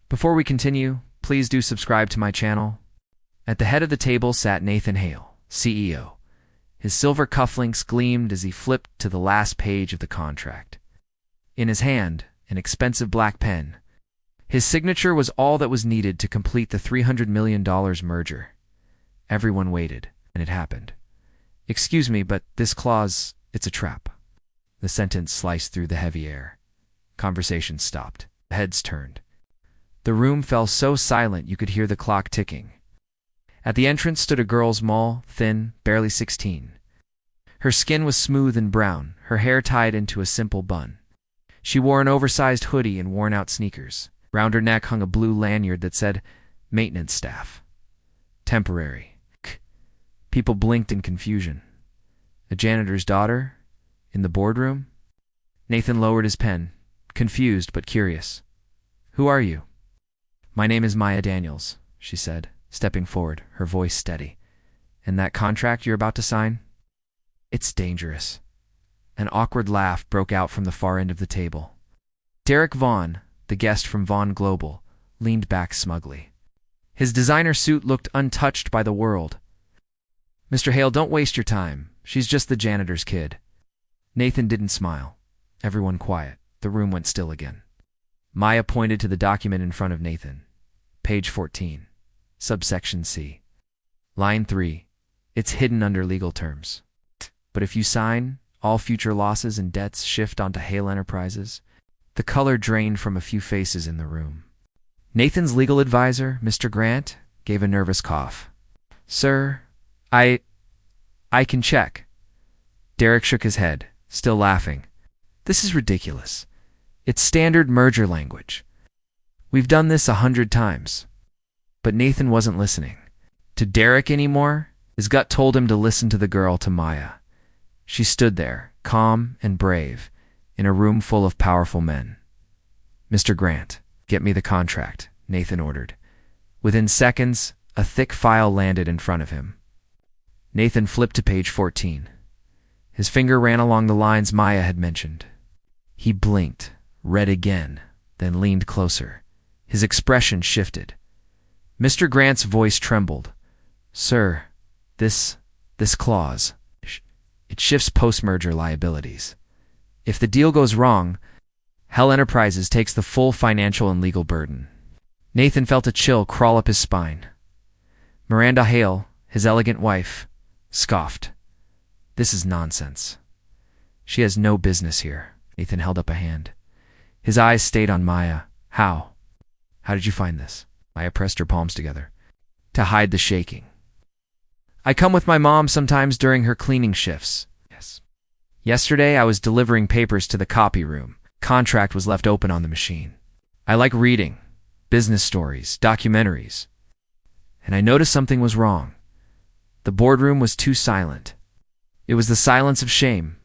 Before we continue, please do subscribe to my channel. At the head of the table sat Nathan Hale, CEO. His silver cufflinks gleamed as he flipped to the last page of the contract. In his hand, an expensive black pen. His signature was all that was needed to complete the $300 million merger. Everyone waited, and it happened. "Excuse me, but this clause, it's a trap." The sentence sliced through the heavy air. Conversation stopped. Heads turned. The room fell so silent you could hear the clock ticking. At the entrance stood a girl, small, thin, barely 16. Her skin was smooth and brown, her hair tied into a simple bun. She wore an oversized hoodie and worn-out sneakers. Round her neck hung a blue lanyard that said, "Maintenance Staff. Temporary." People blinked in confusion. A janitor's daughter? In the boardroom? Nathan lowered his pen, confused but curious. "Who are you?" "My name is Maya Daniels," she said, stepping forward, her voice steady. "And that contract you're about to sign? It's dangerous." An awkward laugh broke out from the far end of the table. Derek Vaughn, the guest from Vaughn Global, leaned back smugly. His designer suit looked untouched by the world. "Mr. Hale, don't waste your time. She's just the janitor's kid." Nathan didn't smile. Everyone quiet. The room went still again. Maya pointed to the document in front of Nathan. Page 14. Subsection C. Line 3. "It's hidden under legal terms. But if you sign, all future losses and debts shift onto Hale Enterprises." The color drained from a few faces in the room. Nathan's legal advisor, Mr. Grant, gave a nervous cough. "Sir, I can check." Derek shook his head, still laughing. "This is ridiculous. It's standard merger language. We've done this 100 times. But Nathan wasn't listening to Derek anymore. His gut told him to listen to the girl, to Maya. She stood there, calm and brave, in a room full of powerful men. "Mr. Grant, get me the contract," Nathan ordered. Within seconds, a thick file landed in front of him. Nathan flipped to page 14. His finger ran along the lines Maya had mentioned. He blinked, read again, then leaned closer. His expression shifted. Mr. Grant's voice trembled. "Sir, this clause, it shifts post-merger liabilities. If the deal goes wrong, Hale Enterprises takes the full financial and legal burden." Nathan felt a chill crawl up his spine. Miranda Hale, his elegant wife, scoffed. "This is nonsense. She has no business here." Nathan held up a hand. His eyes stayed on Maya. How did you find this?" Maya pressed her palms together. "To hide the shaking. I come with my mom sometimes during her cleaning shifts." "Yes." "Yesterday I was delivering papers to the copy room. Contract was left open on the machine. I like reading, business stories, documentaries. And I noticed something was wrong. The boardroom was too silent. It was the silence of shame.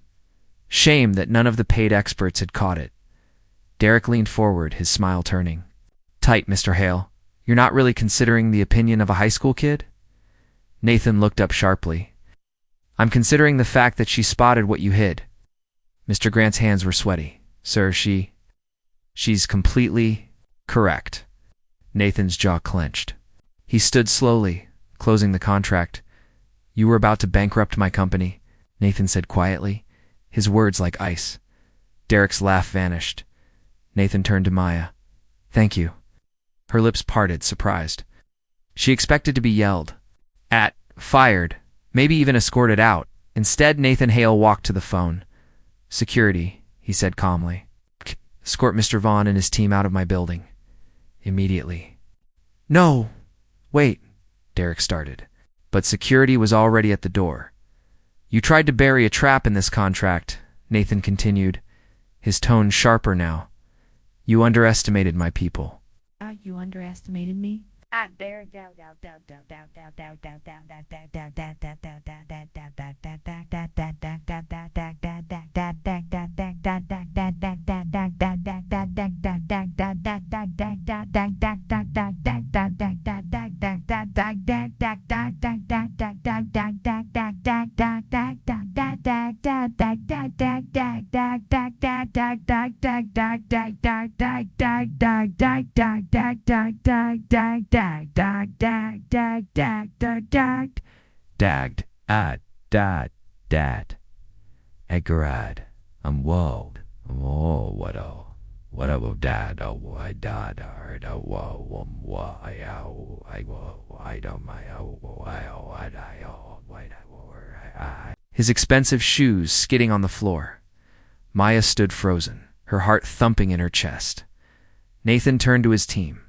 Shame that none of the paid experts had caught it." Derek leaned forward, his smile turning. "Tight, Mr. Hale. You're not really considering the opinion of a high school kid?" Nathan looked up sharply. "I'm considering the fact that she spotted what you hid." Mr. Grant's hands were sweaty. "Sir, she's completely correct." Nathan's jaw clenched. He stood slowly, closing the contract. "You were about to bankrupt my company," Nathan said quietly, his words like ice. Derek's laugh vanished. Nathan turned to Maya. "Thank you." Her lips parted, surprised. She expected to be yelled at, fired, maybe even escorted out. Instead, Nathan Hale walked to the phone. "Security," he said calmly. "Escort Mr. Vaughn and his team out of my building. Immediately." "No! Wait," Derek started. But security was already at the door. "You tried to bury a trap in this contract," Nathan continued, his tone sharper now. "You underestimated my people." You underestimated me? Dagged, dad, dad. Edgarad, whoa, what a dad, I dad, his expensive shoes skidding on the floor. Maya stood frozen, her heart thumping in her chest. Nathan turned to his team.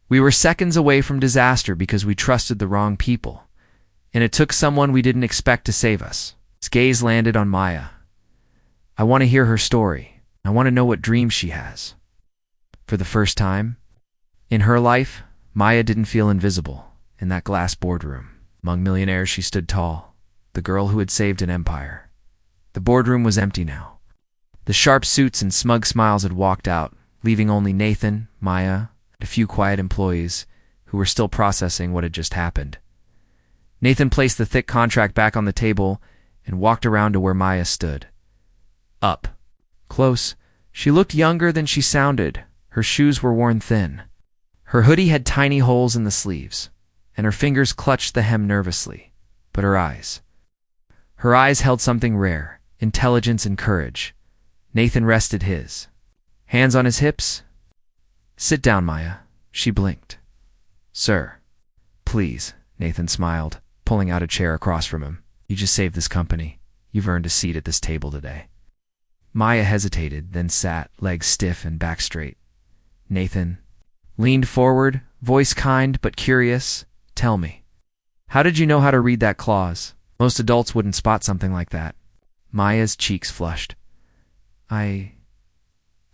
We were seconds away from disaster because we trusted the wrong people, and it took someone we didn't expect to save us. His gaze landed on Maya. I want to hear her story. I want to know what dreams she has. For the first time in her life, Maya didn't feel invisible in that glass boardroom. Among millionaires, she stood tall, the girl who had saved an empire. The boardroom was empty now. The sharp suits and smug smiles had walked out, leaving only Nathan, Maya, and a few quiet employees who were still processing what had just happened. Nathan placed the thick contract back on the table and walked around to where Maya stood. Up close, she looked younger than she sounded. Her shoes were worn thin. Her hoodie had tiny holes in the sleeves, and her fingers clutched the hem nervously. But her eyes held something rare, intelligence and courage. Nathan rested his hands on his hips. Sit down, Maya. She blinked. Sir. Please, Nathan smiled, pulling out a chair across from him. You just saved this company. You've earned a seat at this table today. Maya hesitated, then sat, legs stiff and back straight. Nathan leaned forward, voice kind but curious. Tell me, how did you know how to read that clause? Most adults wouldn't spot something like that. Maya's cheeks flushed. I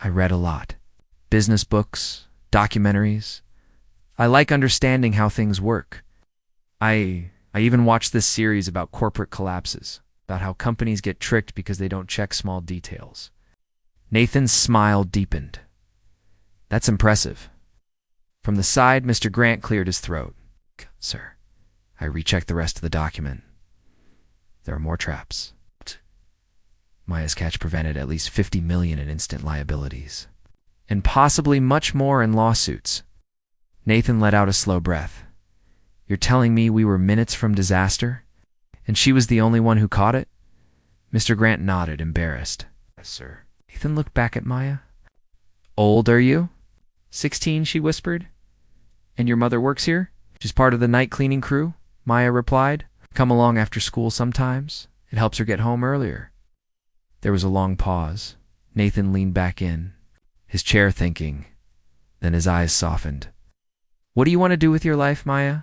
read a lot. Business books, documentaries. I like understanding how things work. I even watched this series about corporate collapses, about how companies get tricked because they don't check small details. Nathan's smile deepened. That's impressive. From the side, Mr. Grant cleared his throat. Sir, I rechecked the rest of the document. There are more traps. Maya's catch prevented at least $50 million in instant liabilities, and possibly much more in lawsuits. Nathan let out a slow breath. You're telling me we were minutes from disaster, and she was the only one who caught it? Mr. Grant nodded, embarrassed. Yes, sir. Nathan looked back at Maya. Old are you? 16, she whispered. And your mother works here? She's part of the night cleaning crew, Maya replied. Come along after school sometimes. It helps her get home earlier. There was a long pause. Nathan leaned back in, his chair thinking. Then his eyes softened. What do you want to do with your life, Maya?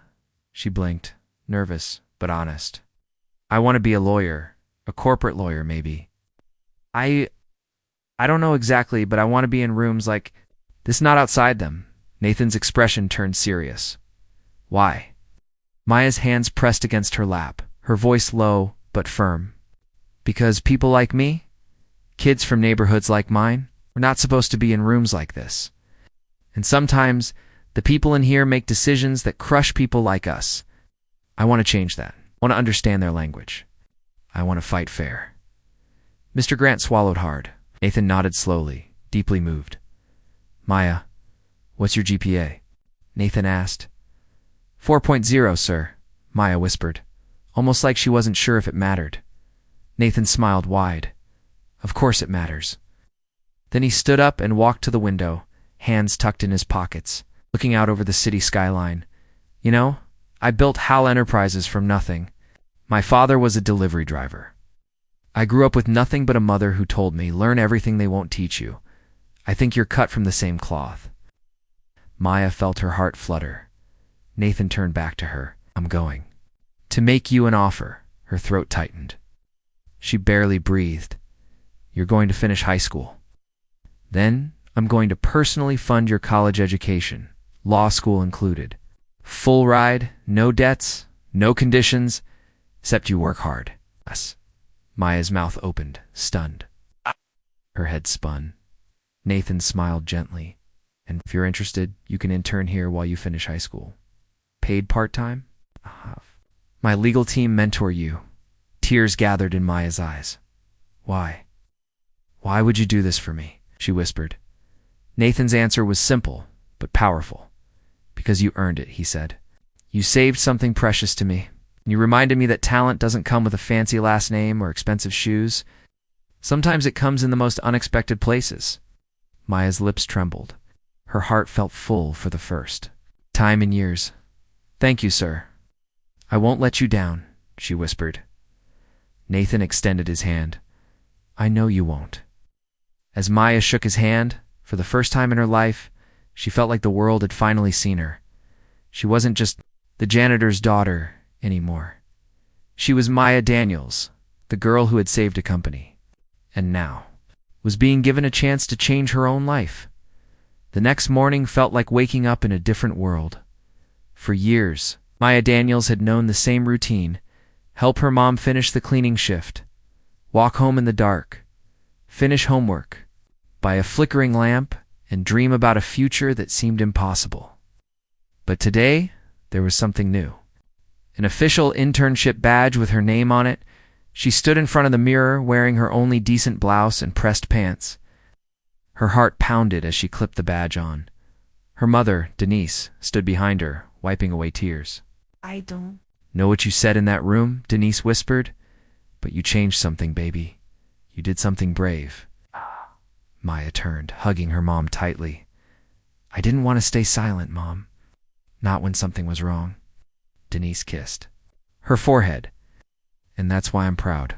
She blinked, nervous but honest. I want to be a lawyer, a corporate lawyer maybe. I don't know exactly, but I want to be in rooms like this, not outside them. Nathan's expression turned serious. Why? Maya's hands pressed against her lap, her voice low but firm. Because people like me, kids from neighborhoods like mine, we're not supposed to be in rooms like this. And sometimes the people in here make decisions that crush people like us. I want to change that. I want to understand their language. I want to fight fair. Mr. Grant swallowed hard. Nathan nodded slowly, deeply moved. Maya, what's your GPA? Nathan asked. 4.0, sir, Maya whispered, almost like she wasn't sure if it mattered. Nathan smiled wide. Of course it matters. Then he stood up and walked to the window, hands tucked in his pockets, looking out over the city skyline. You know, I built Hal Enterprises from nothing. My father was a delivery driver. I grew up with nothing but a mother who told me, learn everything they won't teach you. I think you're cut from the same cloth. Maya felt her heart flutter. Nathan turned back to her. I'm going to make you an offer. Her throat tightened. She barely breathed. You're going to finish high school. Then I'm going to personally fund your college education, law school included. Full ride, no debts, no conditions, except you work hard. Yes. Maya's mouth opened, stunned. Her head spun. Nathan smiled gently. And if you're interested, you can intern here while you finish high school. paid part-time? My legal team mentor you. Tears gathered in Maya's eyes. Why? Why would you do this for me? She whispered. Nathan's answer was simple, but powerful. Because you earned it, he said. You saved something precious to me. You reminded me that talent doesn't come with a fancy last name or expensive shoes. Sometimes it comes in the most unexpected places. Maya's lips trembled. Her heart felt full for the first time in years. Thank you, sir. I won't let you down, she whispered. Nathan extended his hand. I know you won't. As Maya shook his hand, for the first time in her life, she felt like the world had finally seen her. She wasn't just the janitor's daughter anymore. She was Maya Daniels, the girl who had saved a company, and now was being given a chance to change her own life. The next morning felt like waking up in a different world. For years, Maya Daniels had known the same routine: help her mom finish the cleaning shift, walk home in the dark, finish homework, buy a flickering lamp, and dream about a future that seemed impossible. But today, there was something new. An official internship badge with her name on it. She stood in front of the mirror wearing her only decent blouse and pressed pants. Her heart pounded as she clipped the badge on. Her mother, Denise, stood behind her, wiping away tears. I don't. Know what you said in that room? Denise whispered. But you changed something, baby. You did something brave. Maya turned, hugging her mom tightly. I didn't want to stay silent, Mom. Not when something was wrong. Denise kissed her forehead. And that's why I'm proud.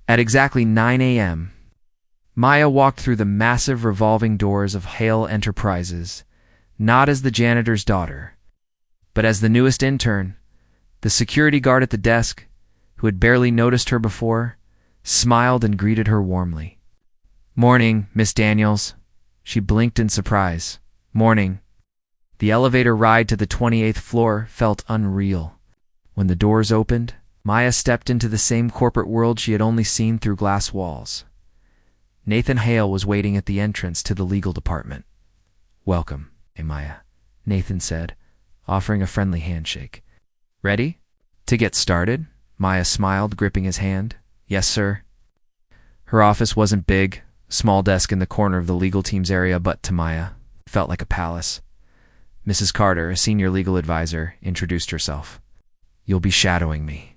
At exactly 9 a.m., Maya walked through the massive revolving doors of Hale Enterprises, not as the janitor's daughter, but as the newest intern. The security guard at the desk, who had barely noticed her before, smiled and greeted her warmly. Morning, Miss Daniels. She blinked in surprise. Morning. The elevator ride to the 28th floor felt unreal. When the doors opened, Maya stepped into the same corporate world she had only seen through glass walls. Nathan Hale was waiting at the entrance to the legal department. Welcome, Maya, Nathan said, offering a friendly handshake. Ready? To get started? Maya smiled, gripping his hand. Yes, sir. Her office wasn't big, a small desk in the corner of the legal team's area, but to Maya, it felt like a palace. Mrs. Carter, a senior legal advisor, introduced herself. You'll be shadowing me.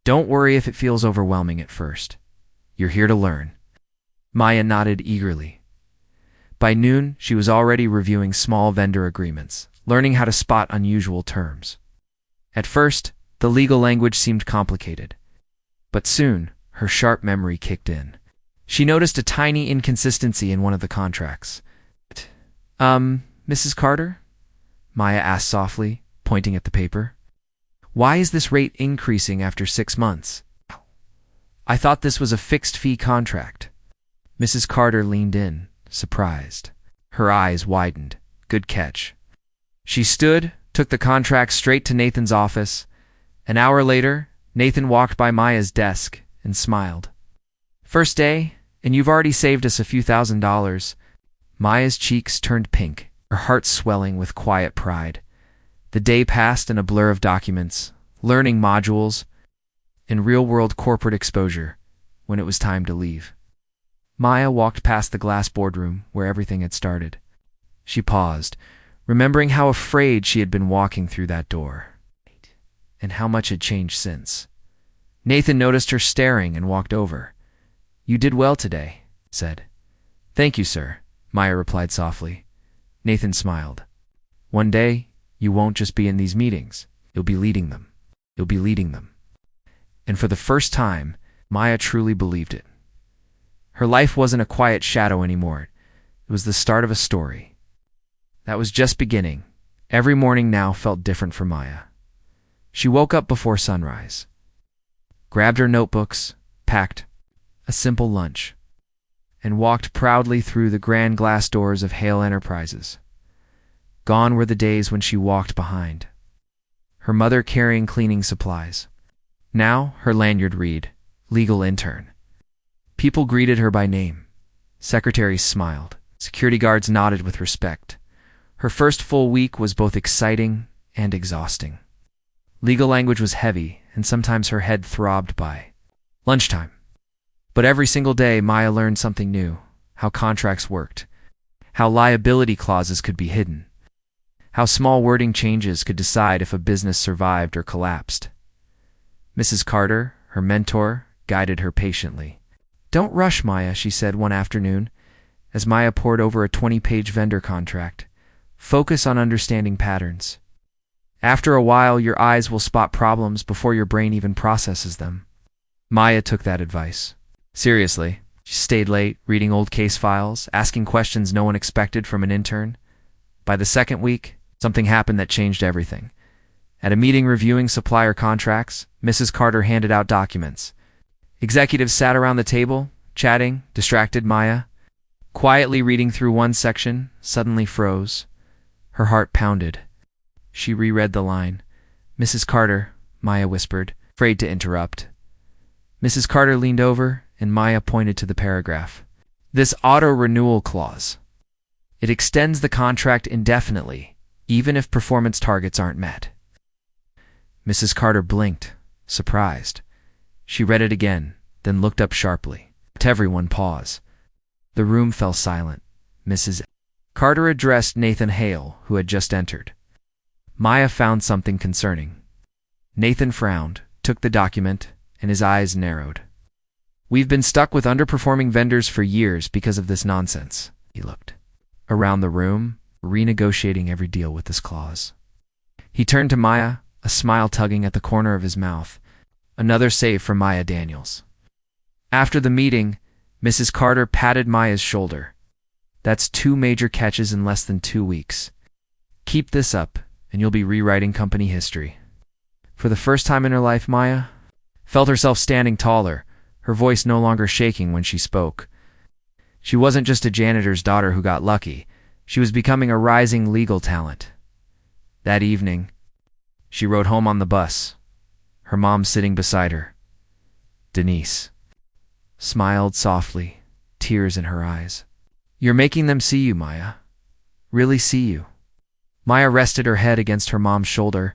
Don't worry if it feels overwhelming at first. You're here to learn. Maya nodded eagerly. By noon, she was already reviewing small vendor agreements, learning how to spot unusual terms. At first, the legal language seemed complicated. But soon, her sharp memory kicked in. She noticed a tiny inconsistency in one of the contracts. Mrs. Carter? Maya asked softly, pointing at the paper. Why is this rate increasing after 6 months? I thought this was a fixed-fee contract. Mrs. Carter leaned in, surprised. Her eyes widened. Good catch. She stood, took the contract straight to Nathan's office. An hour later, Nathan walked by Maya's desk and smiled. First day, and you've already saved us a few $1,000s. Maya's cheeks turned pink, her heart swelling with quiet pride. The day passed in a blur of documents, learning modules, and real-world corporate exposure when it was time to leave. Maya walked past the glass boardroom where everything had started. She paused, remembering how afraid she had been walking through that door, and how much had changed since. Nathan noticed her staring and walked over. You did well today, said. Thank you, sir, Maya replied softly. Nathan smiled. One day, you won't just be in these meetings. You'll be leading them. You'll be leading them. And for the first time, Maya truly believed it. Her life wasn't a quiet shadow anymore. It was the start of a story. That was just beginning. Every morning now felt different for Maya. She woke up before sunrise, grabbed her notebooks, packed a simple lunch, and walked proudly through the grand glass doors of Hale Enterprises. Gone were the days when she walked behind, her mother carrying cleaning supplies. Now her lanyard read, Legal Intern. People greeted her by name. Secretaries smiled. Security guards nodded with respect. Her first full week was both exciting and exhausting. Legal language was heavy, and sometimes her head throbbed by lunchtime. But every single day, Maya learned something new: how contracts worked, how liability clauses could be hidden, how small wording changes could decide if a business survived or collapsed. Mrs. Carter, her mentor, guided her patiently. "Don't rush, Maya," she said one afternoon, as Maya pored over a 20-page vendor contract. "Focus on understanding patterns. After a while, your eyes will spot problems before your brain even processes them." Maya took that advice seriously. She stayed late, reading old case files, asking questions no one expected from an intern. By the second week, something happened that changed everything. At a meeting reviewing supplier contracts, Mrs. Carter handed out documents. Executives sat around the table, chatting. Distracted Maya, quietly reading through one section, suddenly froze. Her heart pounded. She reread the line. "Mrs. Carter," Maya whispered, afraid to interrupt. Mrs. Carter leaned over, and Maya pointed to the paragraph. "This auto-renewal clause. It extends the contract indefinitely, even if performance targets aren't met." Mrs. Carter blinked, surprised. She read it again, then looked up sharply. Everyone paused. The room fell silent. Mrs. Carter addressed Nathan Hale, who had just entered. Maya found something concerning. Nathan frowned, took the document, and his eyes narrowed. "We've been stuck with underperforming vendors for years because of this nonsense." He looked around the room, renegotiating every deal with this clause. He turned to Maya, a smile tugging at the corner of his mouth. Another save for Maya Daniels. After the meeting, Mrs. Carter patted Maya's shoulder. "That's 2 major catches in less than 2 weeks. Keep this up, and you'll be rewriting company history." For the first time in her life, Maya felt herself standing taller, her voice no longer shaking when she spoke. She wasn't just a janitor's daughter who got lucky. She was becoming a rising legal talent. That evening, she rode home on the bus, her mom sitting beside her. Denise smiled softly, tears in her eyes. "You're making them see you, Maya. Really see you." Maya rested her head against her mom's shoulder,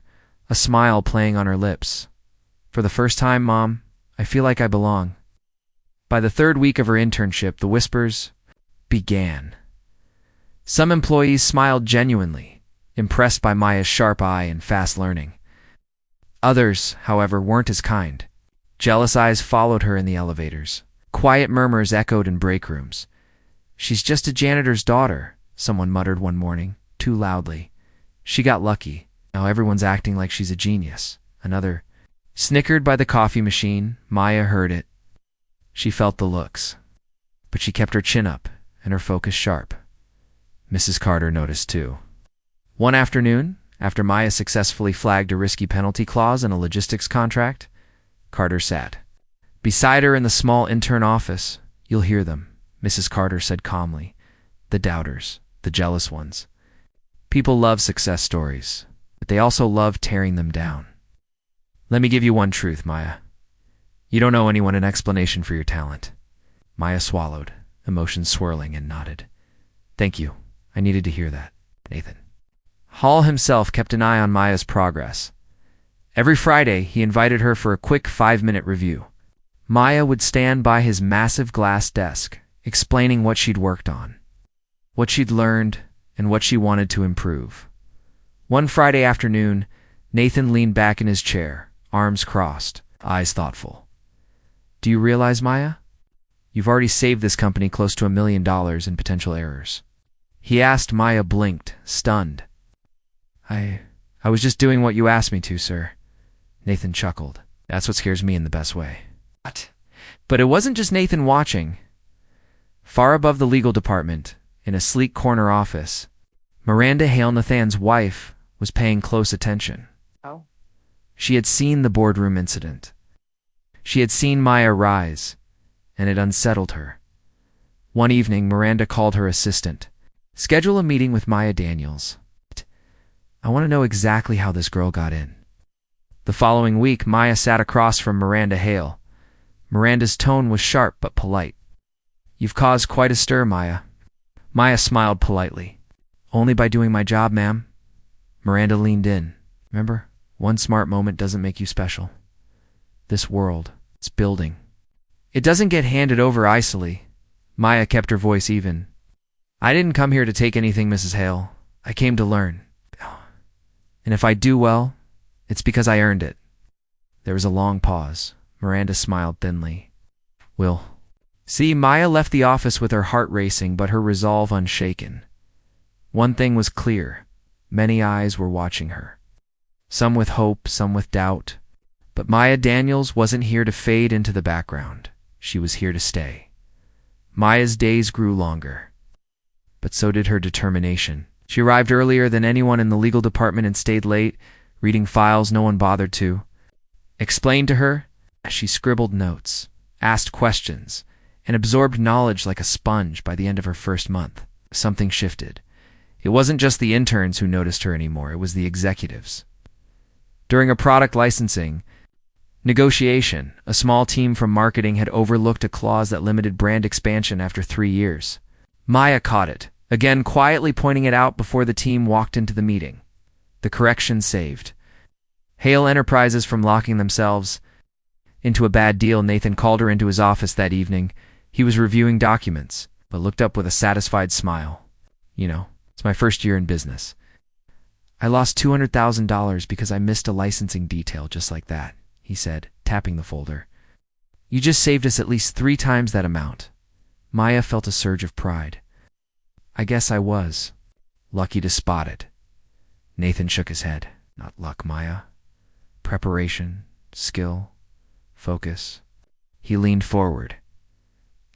a smile playing on her lips. "For the first time, Mom, I feel like I belong." By the 3rd week of her internship, the whispers began. Some employees smiled genuinely, impressed by Maya's sharp eye and fast learning. Others, however, weren't as kind. Jealous eyes followed her in the elevators. Quiet murmurs echoed in break rooms. "She's just a janitor's daughter," someone muttered one morning, too loudly. "She got lucky. Now everyone's acting like she's a genius." Another snickered by the coffee machine. Maya heard it. She felt the looks. But she kept her chin up and her focus sharp. Mrs. Carter noticed too. One afternoon, after Maya successfully flagged a risky penalty clause in a logistics contract, Carter sat beside her in the small intern office. "You'll hear them," Mrs. Carter said calmly. "The doubters, the jealous ones. People love success stories, but they also love tearing them down. Let me give you one truth, Maya. You don't owe anyone an explanation for your talent." Maya swallowed, emotions swirling, and nodded. "Thank you. I needed to hear that." Nathan Hall himself kept an eye on Maya's progress. Every Friday, he invited her for a quick 5-minute review. Maya would stand by his massive glass desk, explaining what she'd worked on, what she'd learned, and what she wanted to improve. One Friday afternoon, Nathan leaned back in his chair, arms crossed, eyes thoughtful. "Do you realize, Maya? You've already saved this company close to $1 million in potential errors." He asked. Maya blinked, stunned. I was just doing what you asked me to, sir." Nathan chuckled. "That's what scares me in the best way." What? But it wasn't just Nathan watching. Far above the legal department, in a sleek corner office, Miranda Hale Nathan's wife was paying close attention. Oh. She had seen the boardroom incident. She had seen Maya rise, and it unsettled her. One evening, Miranda called her assistant. "Schedule a meeting with Maya Daniels. I want to know exactly how this girl got in." The following week, Maya sat across from Miranda Hale. Miranda's tone was sharp but polite. "You've caused quite a stir, Maya." Maya smiled politely. "Only by doing my job, ma'am." Miranda leaned in, Remember, one smart moment doesn't make you special. This world, it's building. It doesn't get handed over icily. Maya kept her voice even. I didn't come here to take anything, Mrs. Hale. I came to learn. And if I do well, it's because I earned it. There was a long pause. Miranda smiled thinly. Will. See, Maya left the office with her heart racing but her resolve unshaken. One thing was clear. Many eyes were watching her. Some with hope, some with doubt. But Maya Daniels wasn't here to fade into the background. She was here to stay. Maya's days grew longer. But so did her determination. She arrived earlier than anyone in the legal department and stayed late, reading files no one bothered to. Explained to her, as she scribbled notes, asked questions, and absorbed knowledge like a sponge. By the end of her first month, something shifted. It wasn't just the interns who noticed her anymore, it was the executives. During a product licensing negotiation, a small team from marketing had overlooked a clause that limited brand expansion after 3 years. Maya caught it, again quietly pointing it out before the team walked into the meeting. The correction saved Hale Enterprises from locking themselves into a bad deal. Nathan called her into his office that evening. He was reviewing documents, but looked up with a satisfied smile. It's my first year in business. I lost $200,000 because I missed a licensing detail just like that, he said, tapping the folder. You just saved us at least 3 times that amount. Maya felt a surge of pride. I guess I was lucky to spot it. Nathan shook his head. Not luck, Maya. Preparation, skill, focus. He leaned forward.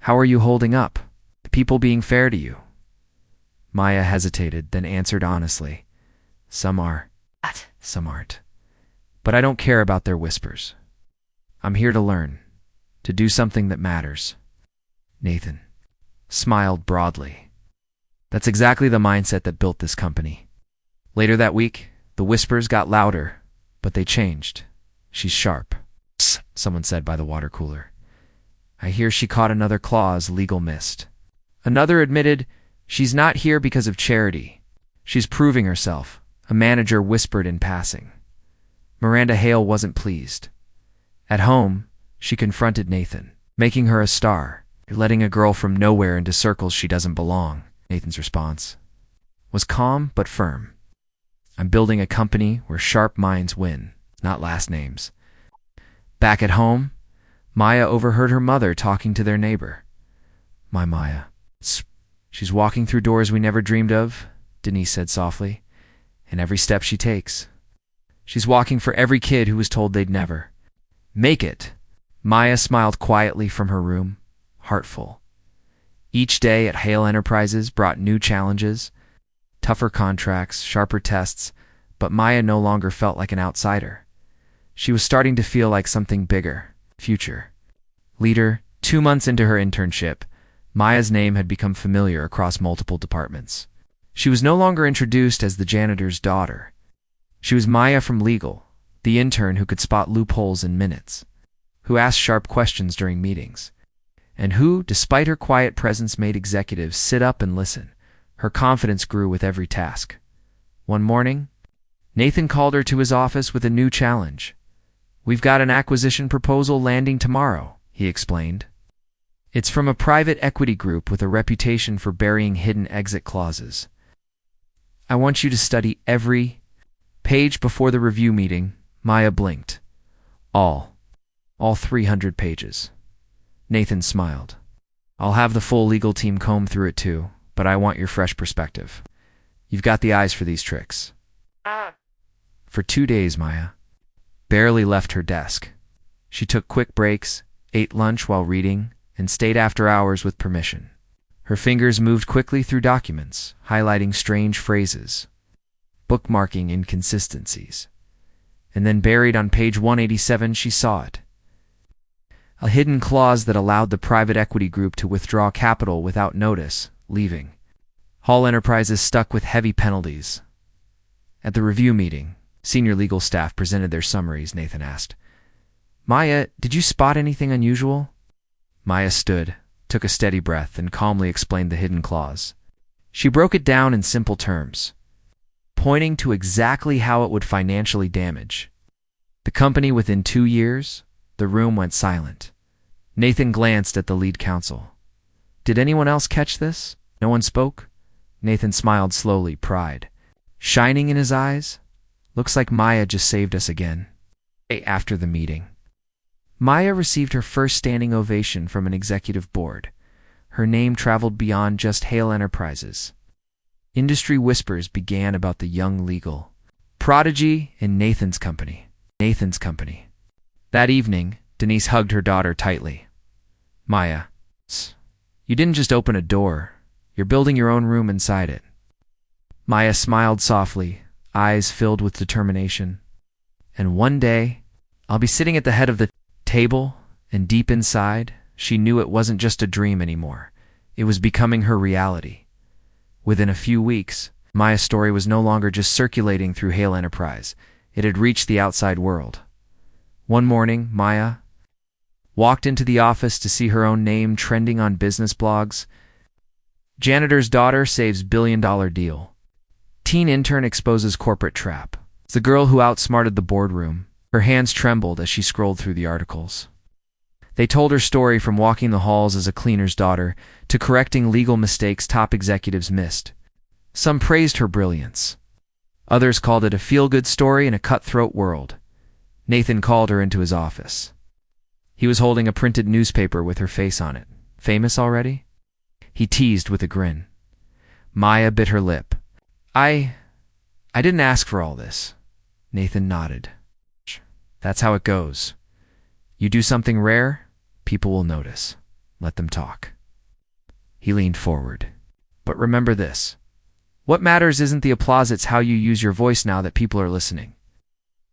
How are you holding up? The people being fair to you? Maya hesitated, then answered honestly. Some are, some aren't. But I don't care about their whispers. I'm here to learn, to do something that matters. Nathan smiled broadly. That's exactly the mindset that built this company. Later that week, the whispers got louder, but they changed. She's sharp, someone said by the water cooler. I hear she caught another clause legal missed. Another admitted, she's not here because of charity. She's proving herself, a manager whispered in passing. Miranda Hale wasn't pleased. At home, she confronted Nathan, making her a star. You're letting a girl from nowhere into circles she doesn't belong. Nathan's response was calm but firm. I'm building a company where sharp minds win, not last names. Back at home, Maya overheard her mother talking to their neighbor. My Maya. She's walking through doors we never dreamed of, Denise said softly, and every step she takes. She's walking for every kid who was told they'd never make it. Maya smiled quietly from her room, heartful. Each day at Hale Enterprises brought new challenges, tougher contracts, sharper tests, but Maya no longer felt like an outsider. She was starting to feel like something bigger, future. Leader, 2 months into her internship, Maya's name had become familiar across multiple departments. She was no longer introduced as the janitor's daughter. She was Maya from legal, the intern who could spot loopholes in minutes, who asked sharp questions during meetings, and who, despite her quiet presence, made executives sit up and listen. Her confidence grew with every task. One morning, Nathan called her to his office with a new challenge. We've got an acquisition proposal landing tomorrow, he explained. It's from a private equity group with a reputation for burying hidden exit clauses. I want you to study every page before the review meeting. Maya blinked. All 300 pages. Nathan smiled. I'll have the full legal team comb through it too, but I want your fresh perspective. You've got the eyes for these tricks. For 2 days, Maya barely left her desk. She took quick breaks, ate lunch while reading, and stayed after hours with permission. Her fingers moved quickly through documents, highlighting strange phrases, bookmarking inconsistencies. And then buried on page 187, she saw it. A hidden clause that allowed the private equity group to withdraw capital without notice, leaving Hall Enterprises stuck with heavy penalties. At the review meeting, senior legal staff presented their summaries. Nathan asked, Maya, did you spot anything unusual? Maya stood, took a steady breath, and calmly explained the hidden clause. She broke it down in simple terms. pointing to exactly how it would financially damage the company within 2 years. The room went silent. Nathan glanced at the lead counsel. Did anyone else catch this? No one spoke. Nathan smiled slowly, pride shining in his eyes. Looks like Maya just saved us again. After the meeting, Maya received her first standing ovation from an executive board. Her name traveled beyond just Hale Enterprises. Industry whispers began about the young legal prodigy in Nathan's company. That evening, Denise hugged her daughter tightly. Maya, you didn't just open a door. You're building your own room inside it. Maya smiled softly, eyes filled with determination. And one day, I'll be sitting at the head of the table, and deep inside, she knew it wasn't just a dream anymore. It was becoming her reality. Within a few weeks, Maya's story was no longer just circulating through Hale Enterprise. It had reached the outside world. One morning, Maya walked into the office to see her own name trending on business blogs. Janitor's daughter saves billion-dollar deal. Teen intern exposes corporate trap. It's the girl who outsmarted the boardroom. Her hands trembled as she scrolled through the articles. They told her story from walking the halls as a cleaner's daughter to correcting legal mistakes top executives missed. Some praised her brilliance. Others called it a feel-good story in a cutthroat world. Nathan called her into his office. He was holding a printed newspaper with her face on it. Famous already? He teased with a grin. Maya bit her lip. I didn't ask for all this. Nathan nodded. That's how it goes. You do something rare, people will notice. Let them talk. He leaned forward. But remember this. What matters isn't the applause, it's how you use your voice now that people are listening.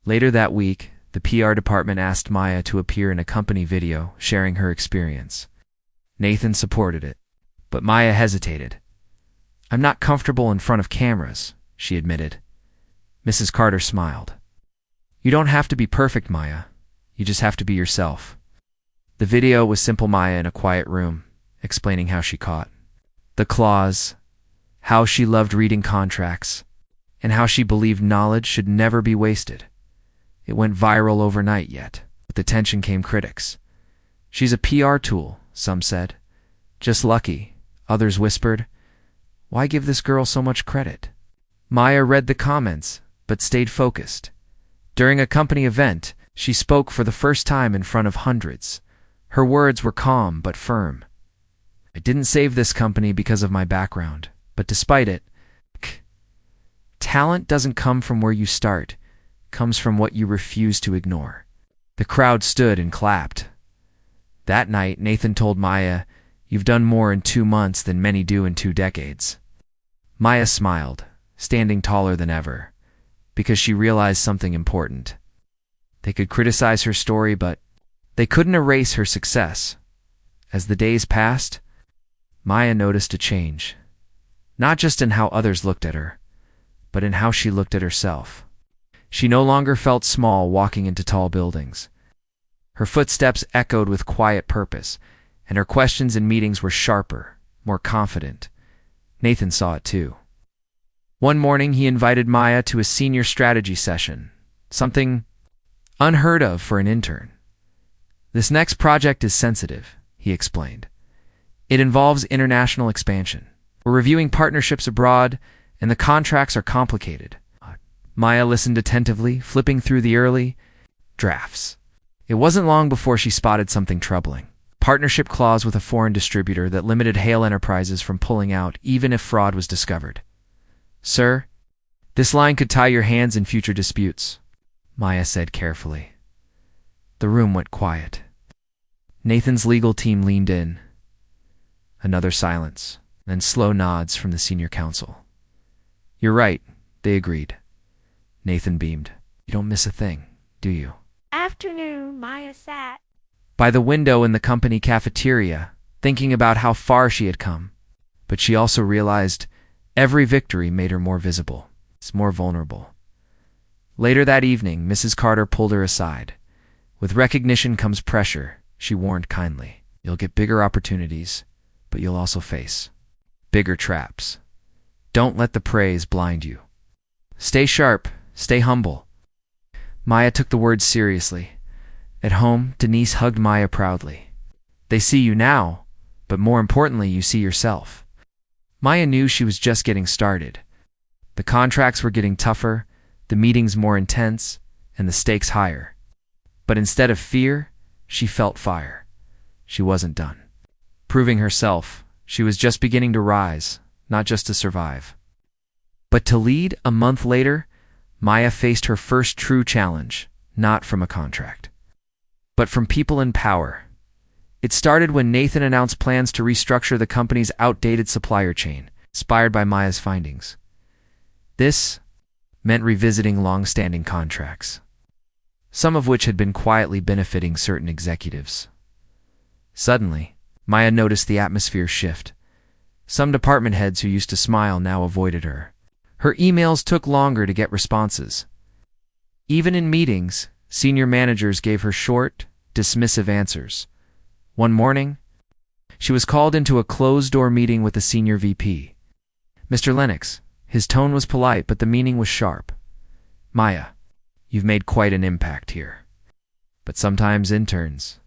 Later that week, the PR department asked Maya to appear in a company video, sharing her experience. Nathan supported it, but Maya hesitated. I'm not comfortable in front of cameras, she admitted. Mrs. Carter smiled. You don't have to be perfect, Maya. You just have to be yourself. The video was simple Maya in a quiet room, explaining how she caught the clause, how she loved reading contracts, and how she believed knowledge should never be wasted. It went viral overnight yet. With attention came critics. She's a PR tool, some said. Just lucky, others whispered. Why give this girl so much credit? Maya read the comments, but stayed focused. During a company event, she spoke for the first time in front of hundreds. Her words were calm but firm. I didn't save this company because of my background, but despite it, talent doesn't come from where you start. Comes from what you refuse to ignore. The crowd stood and clapped. That night, Nathan told Maya, You've done more in 2 months than many do in 2 decades. Maya smiled, standing taller than ever, because she realized something important. They could criticize her story, but they couldn't erase her success. As the days passed, Maya noticed a change, not just in how others looked at her, but in how she looked at herself. She no longer felt small walking into tall buildings. Her footsteps echoed with quiet purpose, and her questions in meetings were sharper, more confident. Nathan saw it too. One morning, he invited Maya to a senior strategy session, something unheard of for an intern. This next project is sensitive, he explained. It involves international expansion. We're reviewing partnerships abroad, and the contracts are complicated. Maya listened attentively, flipping through the early drafts. It wasn't long before she spotted something troubling. Partnership clause with a foreign distributor that limited Hale Enterprises from pulling out even if fraud was discovered. Sir, this line could tie your hands in future disputes, Maya said carefully. The room went quiet. Nathan's legal team leaned in. Another silence, then slow nods from the senior counsel. You're right, they agreed. Nathan beamed. You don't miss a thing, do you? Afternoon, Maya sat By the window in the company cafeteria, thinking about how far she had come. But she also realized every victory made her more visible, more vulnerable. Later that evening, Mrs. Carter pulled her aside. With recognition comes pressure, she warned kindly. You'll get bigger opportunities, but you'll also face bigger traps. Don't let the praise blind you. Stay sharp, stay humble. Maya took the words seriously. At home, Denise hugged Maya proudly. They see you now, but more importantly, you see yourself. Maya knew she was just getting started. The contracts were getting tougher, the meetings more intense, and the stakes higher. But instead of fear, she felt fire. She wasn't done. Proving herself, she was just beginning to rise, not just to survive. But to lead, a month later, Maya faced her first true challenge, not from a contract, but from people in power. It started when Nathan announced plans to restructure the company's outdated supplier chain, inspired by Maya's findings. This meant revisiting long-standing contracts, some of which had been quietly benefiting certain executives. Suddenly, Maya noticed the atmosphere shift. Some department heads who used to smile now avoided her. Her emails took longer to get responses. Even in meetings, senior managers gave her short, dismissive answers. One morning, she was called into a closed-door meeting with the senior VP. Mr. Lennox. His tone was polite, but the meaning was sharp. Maya, you've made quite an impact here. But sometimes interns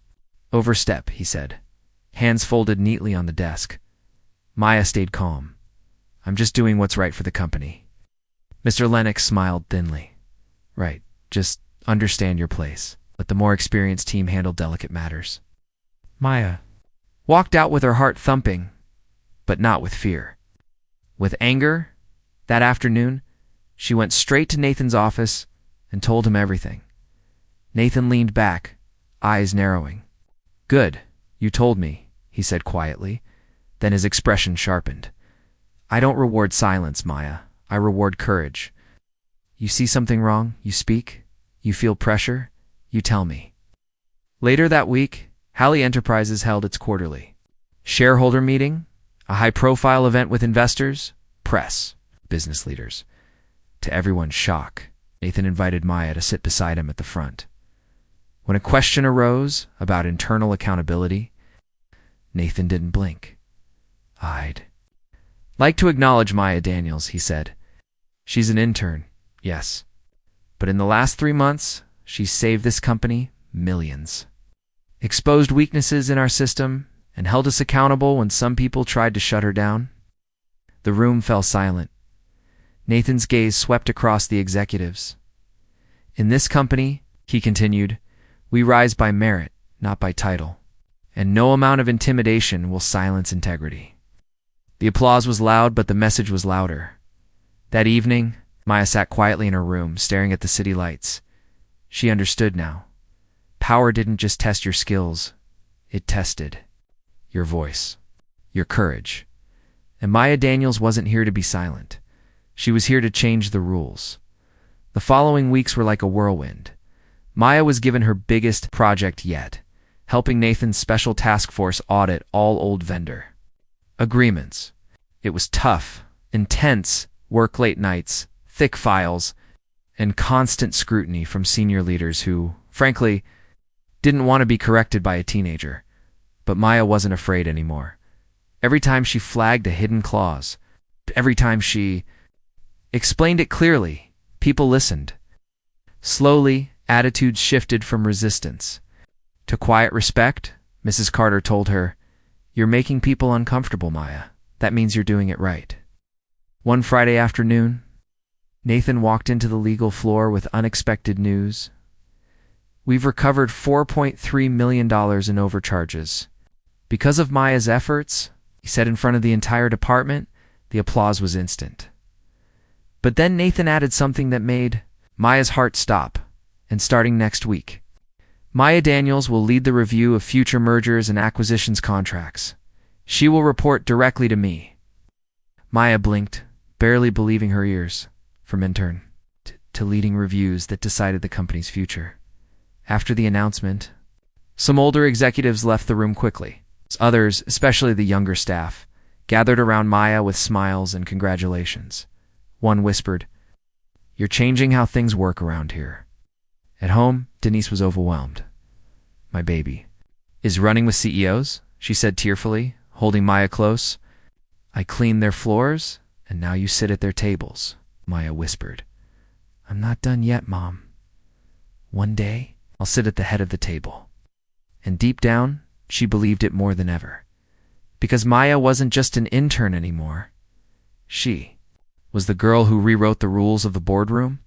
overstep, he said, hands folded neatly on the desk. Maya stayed calm. I'm just doing what's right for the company. Mr. Lennox smiled thinly. Right, just understand your place. Let the more experienced team handle delicate matters. Maya walked out with her heart thumping, but not with fear. With anger, that afternoon, she went straight to Nathan's office and told him everything. Nathan leaned back, eyes narrowing. Good, you told me, he said quietly. Then his expression sharpened. I don't reward silence, Maya. I reward courage. You see something wrong, you speak. You feel pressure, you tell me. Later that week, Halley Enterprises held its quarterly shareholder meeting, a high-profile event with investors, press, business leaders. To everyone's shock, Nathan invited Maya to sit beside him at the front. When a question arose about internal accountability, Nathan didn't blink. I'd like to acknowledge Maya Daniels, he said. She's an intern, yes. But in the last 3 months, she's saved this company millions. Exposed weaknesses in our system and held us accountable when some people tried to shut her down. The room fell silent. Nathan's gaze swept across the executives. In this company, he continued, we rise by merit, not by title. And no amount of intimidation will silence integrity. The applause was loud, but the message was louder. That evening, Maya sat quietly in her room, staring at the city lights. She understood now. Power didn't just test your skills. It tested your voice, your courage. And Maya Daniels wasn't here to be silent. She was here to change the rules. The following weeks were like a whirlwind. Maya was given her biggest project yet, helping Nathan's special task force audit all old vendor agreements. It was tough, intense, work late nights, thick files, and constant scrutiny from senior leaders who, frankly, didn't want to be corrected by a teenager. But Maya wasn't afraid anymore. Every time she flagged a hidden clause, every time she explained it clearly, people listened. Slowly, attitudes shifted from resistance to quiet respect. Mrs. Carter told her, You're making people uncomfortable, Maya. That means you're doing it right. One Friday afternoon, Nathan walked into the legal floor with unexpected news. We've recovered $4.3 million in overcharges. Because of Maya's efforts, he said in front of the entire department. The applause was instant. But then Nathan added something that made Maya's heart stop. And starting next week, Maya Daniels will lead the review of future mergers and acquisitions contracts. She will report directly to me. Maya blinked, barely believing her ears. From intern to leading reviews that decided the company's future. After the announcement, some older executives left the room quickly. Others, especially the younger staff, gathered around Maya with smiles and congratulations. One whispered, You're changing how things work around here. At home, Denise was overwhelmed. My baby is running with CEOs, she said tearfully, holding Maya close. I cleaned their floors, and now you sit at their tables, Maya whispered. I'm not done yet, Mom. One day, I'll sit at the head of the table. And deep down, she believed it more than ever. Because Maya wasn't just an intern anymore. She was the girl who rewrote the rules of the boardroom.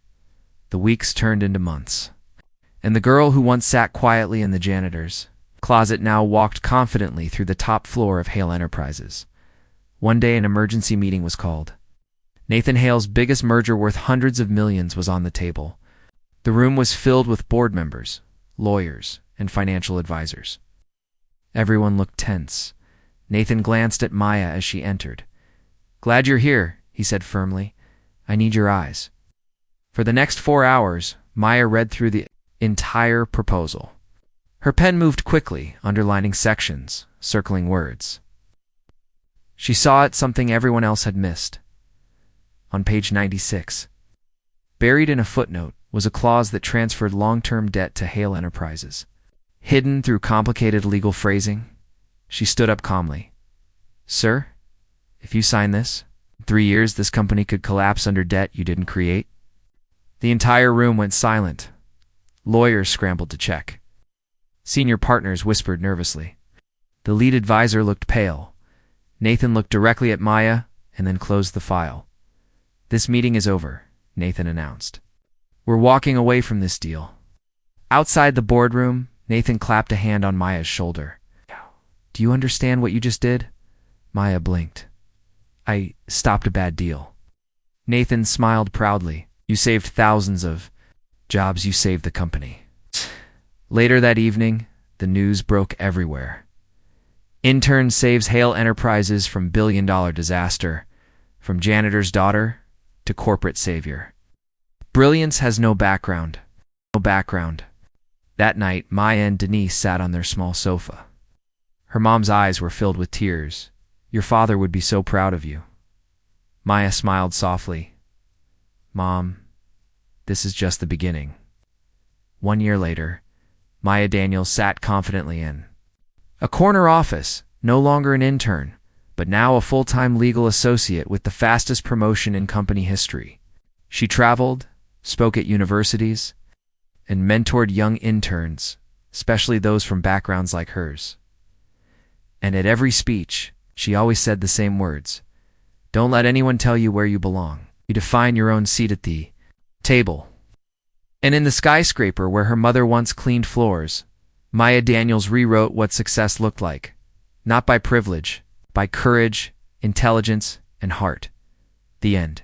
The weeks turned into months. And the girl who once sat quietly in the janitor's closet now walked confidently through the top floor of Hale Enterprises. One day an emergency meeting was called. Nathan Hale's biggest merger worth hundreds of millions was on the table. The room was filled with board members, lawyers, and financial advisors. Everyone looked tense. Nathan glanced at Maya as she entered. "Glad you're here," he said firmly. "I need your eyes." For the next 4 hours, Maya read through the entire proposal. Her pen moved quickly, underlining sections, circling words. She saw it something everyone else had missed. On page 96, buried in a footnote, was a clause that transferred long-term debt to Hale Enterprises. Hidden through complicated legal phrasing, she stood up calmly. "Sir, if you sign this, in 3 years this company could collapse under debt you didn't create." The entire room went silent. Lawyers scrambled to check. Senior partners whispered nervously. The lead advisor looked pale. Nathan looked directly at Maya and then closed the file. "This meeting is over," Nathan announced. "We're walking away from this deal." Outside the boardroom, Nathan clapped a hand on Maya's shoulder. "Do you understand what you just did?" Maya blinked. "I stopped a bad deal." Nathan smiled proudly. "You saved thousands of jobs. You saved the company." Later that evening, the news broke everywhere. Intern saves Hale Enterprises from billion-dollar disaster, from janitor's daughter to corporate savior. Brilliance has no background. No background. That night, Maya and Denise sat on their small sofa. Her mom's eyes were filled with tears. "Your father would be so proud of you." Maya smiled softly. "Mom, this is just the beginning." 1 year later, Maya Daniels sat confidently in a corner office, no longer an intern, but now a full-time legal associate with the fastest promotion in company history. She traveled, spoke at universities, and mentored young interns, especially those from backgrounds like hers. And at every speech, she always said the same words: "Don't let anyone tell you where you belong. You define your own seat at the table." And in the skyscraper where her mother once cleaned floors, Maya Daniels rewrote what success looked like. Not by privilege, by courage, intelligence, and heart. The end.